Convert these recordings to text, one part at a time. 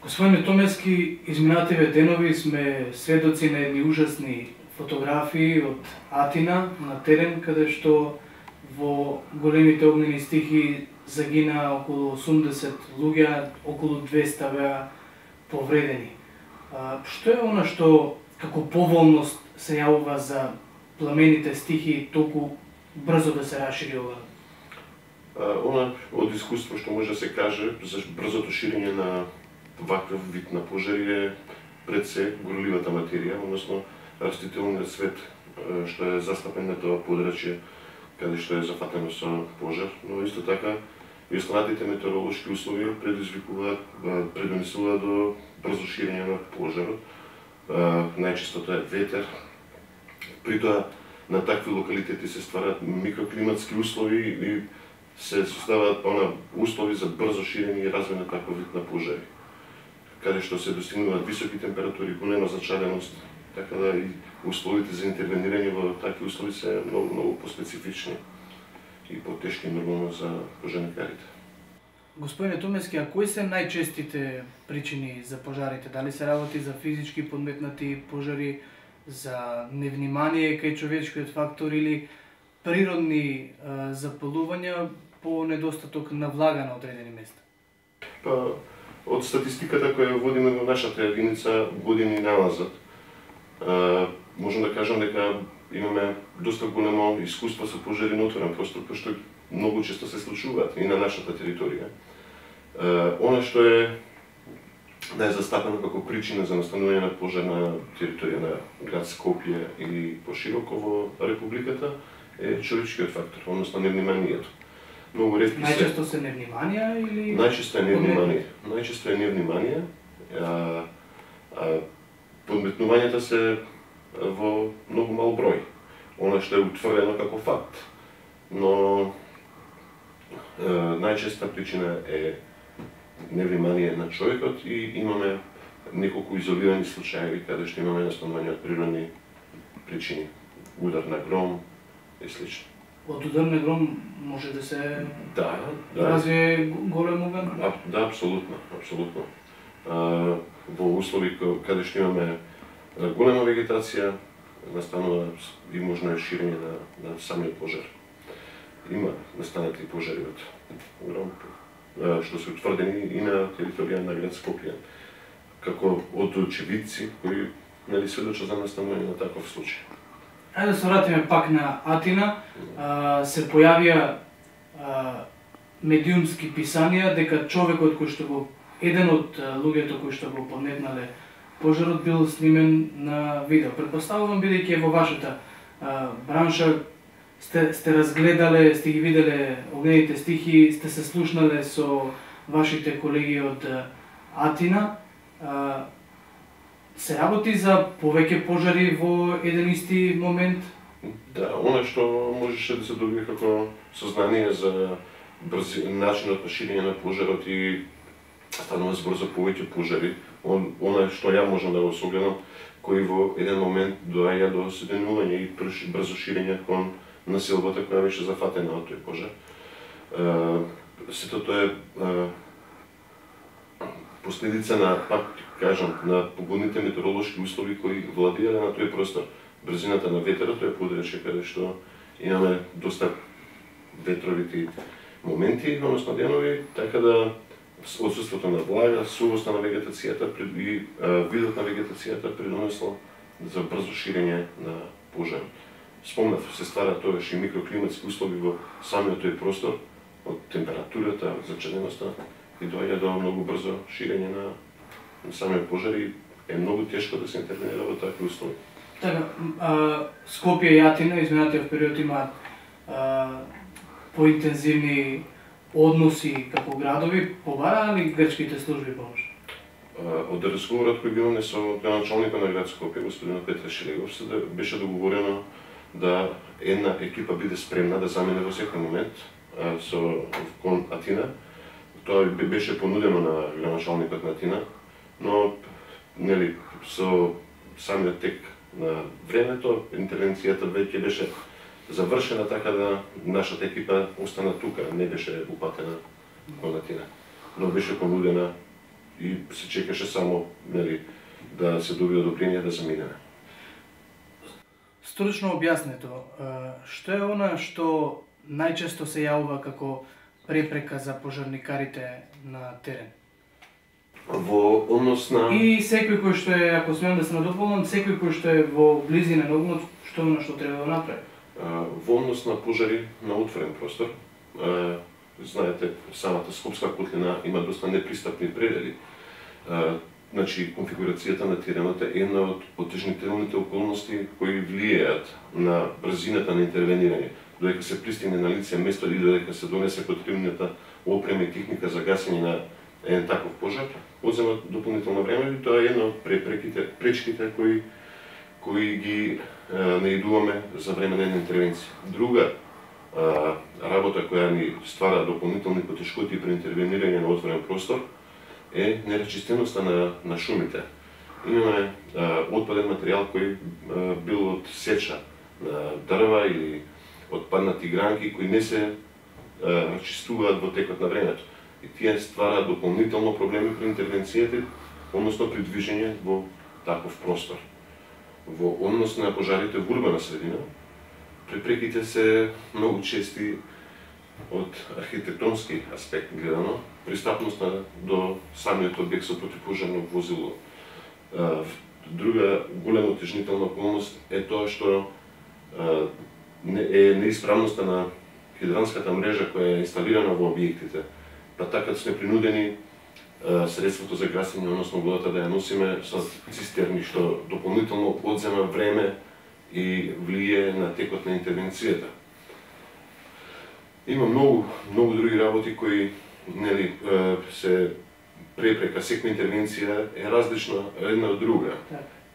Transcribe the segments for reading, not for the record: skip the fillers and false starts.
Господине Томески, изминативе денови сме сведоци на едни ужасни фотографии од Атина на терен, каде што во големите огнени стихи загина околу 80 луѓе, околу 200 беа повредени. Што е она што како поволност се јавува за пламените стихи толку брзо да се расшири ова? Она од искуство што може да се каже за брзото ширење на ваков вид на пожари е пред се горливата материја, односно растителниот свет што е застапен на тоа подрачје каде што е зафатено со пожар, но исто така и останатите метеоролошки услови предонесуваат до брзо ширење на пожарот. Најчесто тоа е ветер. При тоа на такви локалитети се стварат микроклиматски услови и се создаваат услови за брзо ширење и развој на таков вид на пожари, каде што се достигнуваат високи температури, голема зачаленост, така да и условите за интервенирање во такви услови се многу поспецифични и потешки нормално за пожарникарите. Господине Томески, а кои се најчестите причини за пожарите? Дали се работи за физички подметнати пожари, за невнимание кај човечкиот фактор или природни запалувања по недостаток на влага на одредени места? Од статистиката која водиме во нашата единица години назад, можам да кажам дека имаме доста големо искуство со пожари на отворен простор, кои што многу често се случуваат и на нашата територија. Она што е застапено како причина за настанување на пожар на територија на град Скопје или пошироко во републиката е човечкиот фактор, односно невниманието. Многу ретки се. Најчесто се невниманија или Најчесто е невнимание. Најчесто е невнимание. Подметнувањата се во многу мал број. Она што е утврдено како факт. Но најчеста причина е невнимание на човекот и имаме неколку изолирани случаи каде што имаме настанување од природни причини. Удар на гром и слично. од удар на гром може да се развие голем оган? Да, апсолутно. Во услови каде што имаме голема вегетација, настанува и можно е ширење на самиот пожар. Има настанати пожари од гром, што се утврдени и на територија на град Скопје, како од очевидци кои сведочат за настанување на таков случај. Ајде да се вратиме пак на Атина. Се појавија медиумски писанија дека човекот кој што го еден од луѓето кои што го подметнале пожарот бил снимен на видео. Претпоставувам, бидејќи во вашата бранша сте разгледале, сте ги виделе огнените стихи, сте се слушнале со вашите колеги од Атина. Се работи за повеќе пожари во еден исти момент? Да, она што можеше да се добие како сознание за начинот на ширење на пожарот и станува збор за повеќе пожари. Она што ја можам да го согледам, кои во еден момент доаѓа до седенување и брзо ширење кон населбата која беше зафатена од тој пожар. Сето тоа е последица на, пак кажам, на погодните метеоролошки услови кои владееле на тој простор. Брзината на ветерот е подрече каде што имаме доста ветровити моменти, односно денови, така да отсутството на влага, сувоста на вегетацијата и видот на вегетацијата придонесло за брзо ширење на пожар. Спомнав, се ствара тогаш и микроклиматски услови во самиот тој простор, од температурата, зачеденоста и доаѓа до многу брзо ширење на самиот пожар и е многу тешко да се интервенира во такви услови. Така, Скопје и Атина изминатиот период имаат поинтензивни односи како градови, побараа ли грчките служби помош? Од разговорот кој имаме со градоначалникот на град Скопје, господин Петар Шилегов, беше договорено да една екипа биде спремна да замине во секој момент кон Атина. Тоа беше понудено на градоначалникот на Атина, но со самиот тек на времето, интервенцијата веќе беше завршена, така да нашата екипа остана тука, не беше упатена кон Атина, но беше понудена и се чекаше само, нели, да се добие одобрение да заминеме. Стручно објаснето, што е она што најчесто се јавува како препрека за пожарникарите на терен? Во однос на... И секој кој што е, ако смеам да се надополнам, секој кој што е во близина на огнот, што е она што треба да направи? Во однос на пожари на отворен простор, знаете, самата Скопска котлина има доста непристапни предели. Значи, конфигурацијата на теренот е една од отежнителните околности кои влијаат на брзината на интервенирање. Додека се пристигне на лице место или додека се донесе потребната опрема и техника за гасење на еден таков пожар, одзема дополнително време и тоа е една од пречките кои ги наидуваме за време на една интервенција. Друга работа која ни ствара дополнителни потешкоти при интервенирање на отворен простор е нерачистеноста на шумите. Имаме отпаден материјал кој бил од сеча на дрва или од паднати гранки кои не се чистуваат во текот на времето. И тие ствараат дополнително проблеми при интервенцијата, односно при движење во таков простор. Во однос на пожарите во урбана средина, препреките се многу чести од архитектонски аспект гледано, пристапноста до самиот објект со противпожарно возило. Друга голема отежнителна околност е тоа што е неисправноста на хидранската мрежа која е инсталирана во објектите. Па така сме принудени средството за гасење, односно водата да ја носиме со цистерни, што дополнително одзема време и влие на текот на интервенцијата. Има многу други работи кои, нели, се препрека. Секоја интервенција е различна една од друга.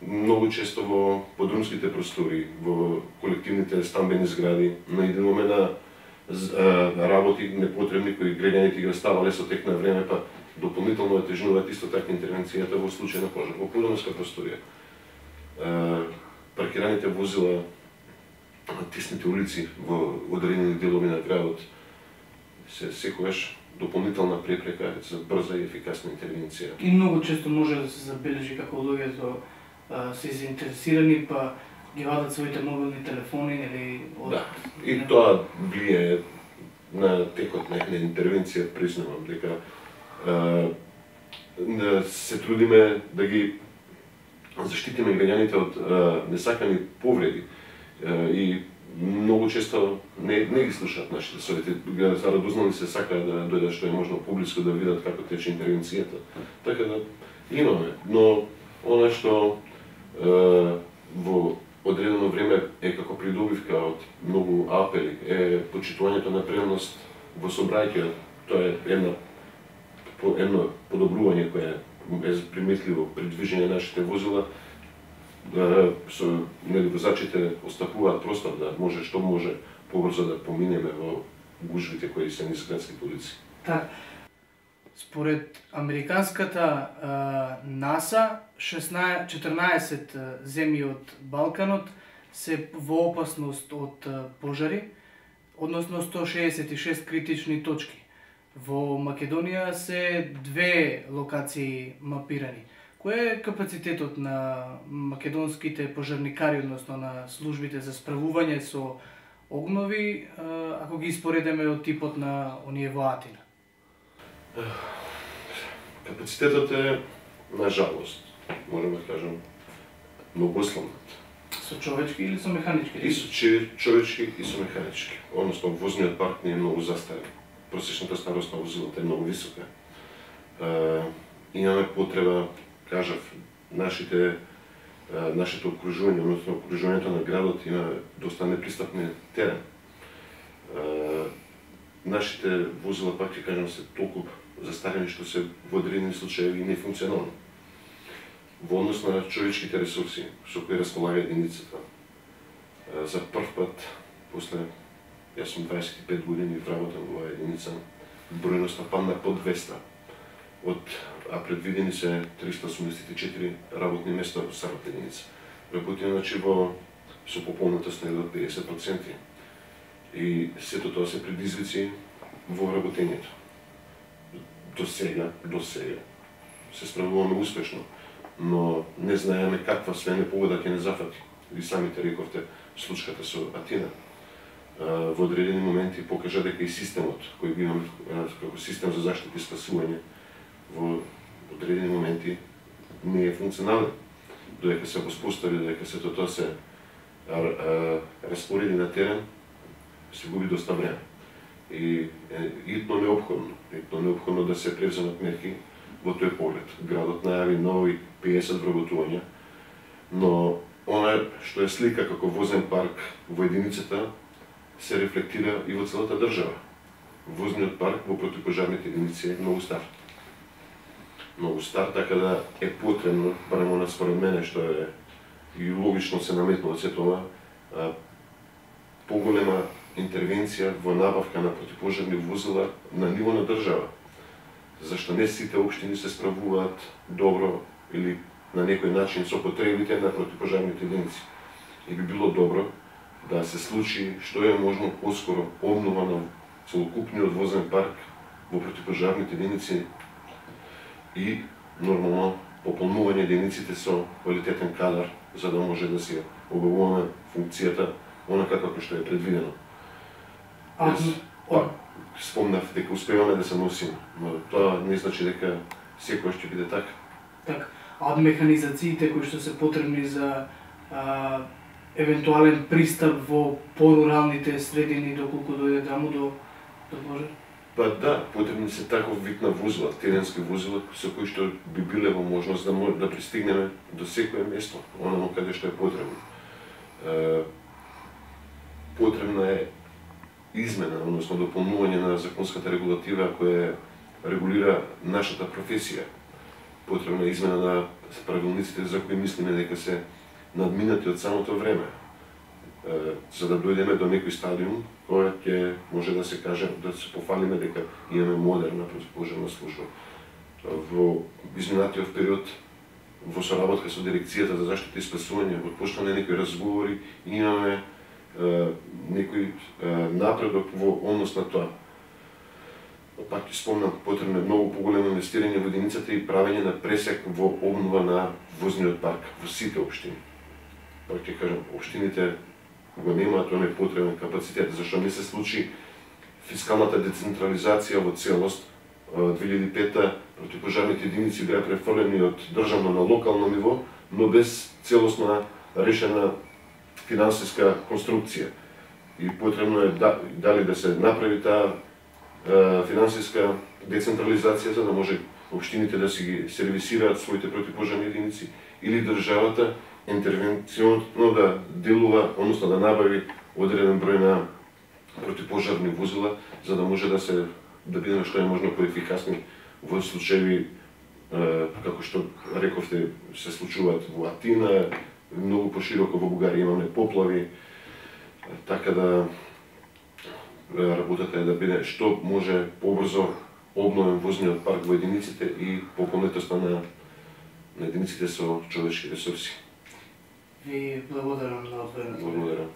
Многу често во подрумските простори, во колективните стамбени згради, наидуваме на работи непотребни кои граѓаните ги оставале со тек на време, па дополнително отежнуваат исто така интервенцијата во случај на пожар. Во подумска просторија, паркираните возила на тесните улици во одредени делови на градот се секогаш дополнителна препрека за брза и ефикасна интервенција. И многу често може да се забележи како луѓето се заинтересирани, па ги вадат своите мобилни телефони или од... Да, и тоа влијае на текот на интервенција, признавам дека се трудиме да ги заштитиме граѓаните од несакани повреди и многу често не ги слушаат нашите совети. Радознали се сакаат да дојдат што е можно публичко да видат како тече интервенцијата. Така да имаме, но она што во одредено време е како придобивка од многу апели е почитувањето на превност во сообраќајот. Тоа е едно подобрување кое е приметливо при движење на нашите возила. Возачите остапуваат простор да може што може побрзо да поминеме во гужвите кои се низ градски улици. Така. Според американската НАСА, 14 земји од Балканот се во опасност од пожари, односно 166 критични точки. Во Македонија се 2 локации мапирани. Кој е капацитетот на македонските пожарникари, односно на службите за справување со огнови, ако ги испоредиме од типот на оние во Атина? Капацитетот е, на жалост, можем да кажем, многу сломнат. Со човечки или со механички? И со човечки и со механички. Односно, возниот парк не е многу застарен. Просечната старост на возилата е многу висока. Имаме потреба, кажав, нашето окружување, односно окружувањето на градот има доста непристапен терен. Нашите возила, пак ќе кажам, се толку застарени што се во одредени случаи нефункционални. Во однос на човечките ресурси со кои располага единицата. За прв пат, после, јас сум 25 години вработен во оваа единица, бројноста падна под 200. А предвидени се 384 работни места во старата единица. Работиме, значи, со пополнатост на 50%. И сето тоа се предизвици во работењето. До сега, се справуваме успешно, но не знаеме каква свене погода ќе не зафати. Ви самите рековте случката со Атина. Во одредени моменти покажа дека и системот кој го имаме како систем за заштита и спасување во одредени моменти не е функционален. Додека се воспостави, додека сето тоа се распореди на терен, се губи доста време. И е итно неопходно да се превземат мерки во тој поглед. Градот најави нови 50 вработувања, но она што е слика како возен парк во единицата се рефлектира и во целата држава. Возниот парк во противпожарните единици е многу стар. Многу стар, така да е потребно, барем она според мене, што е и логично се наметнува се тоа, поголема интервенција во набавка на противпожарни возила на ниво на држава. Зашто не сите општини се справуваат добро или на некој начин со потребите на противпожарните единици. И би било добро да се случи што е можно поскоро обнова на целокупниот возен парк во противпожарните единици и нормално пополнување единиците со квалитетен кадар, за да може да се обавуваме функцијата онака како што е предвидено. Спомнав дека успеваме да се носиме, но тоа не значи дека секој ќе биде така. Така, а од механизациите кои што се потребни за евентуален пристап во поруралните средини доколку дојде таму до пожар? Па да, потребни се таков вид на возила, теренски возила, со кои што би биле во можност да пристигнеме до секое место, онамо каде што е потребно. Потребна е измена, односно дополнување на законската регулатива која регулира нашата професија. Потребна е измена на правилниците за кои мислиме дека се надминати од самото време, за да дојдеме до некој стадиум кој ќе може да се каже, да се пофалиме дека имаме модерна противпожарна служба. Во изминатиот период, во соработка со Дирекцијата за заштита и спасување, отпочнале некои разговори и имаме некој напредок во однос на тоа. Пак ќе спомнам, потребно е многу поголемо инвестирање во единицата и правење на пресек во обнова на возниот парк во сите општини. Пак ќе кажам, општините го немаат тој потребен капацитет, зашто не се случи фискалната децентрализација во целост. 2005 противпожарните единици беа префрлени од државно на локално ниво, но без целосна решена финансиска конструкција. И потребно е дали да се направи таа финансиска децентрализација за да може општините да си ги сервисираат своите противпожарни единици или државата интервенционно да делува, односно да набави одреден број на противпожарни возила за да може да бидеме што е можно поефикасни во случаи како што рековте се случуваат во Атина, многу пошироко во Бугарија имаме поплави, така да работата е да биде што може побрзо обновен возниот парк во единиците и пополнетоста на единиците со човечки ресурси. Ви благодарам на одговорот. Благодарам.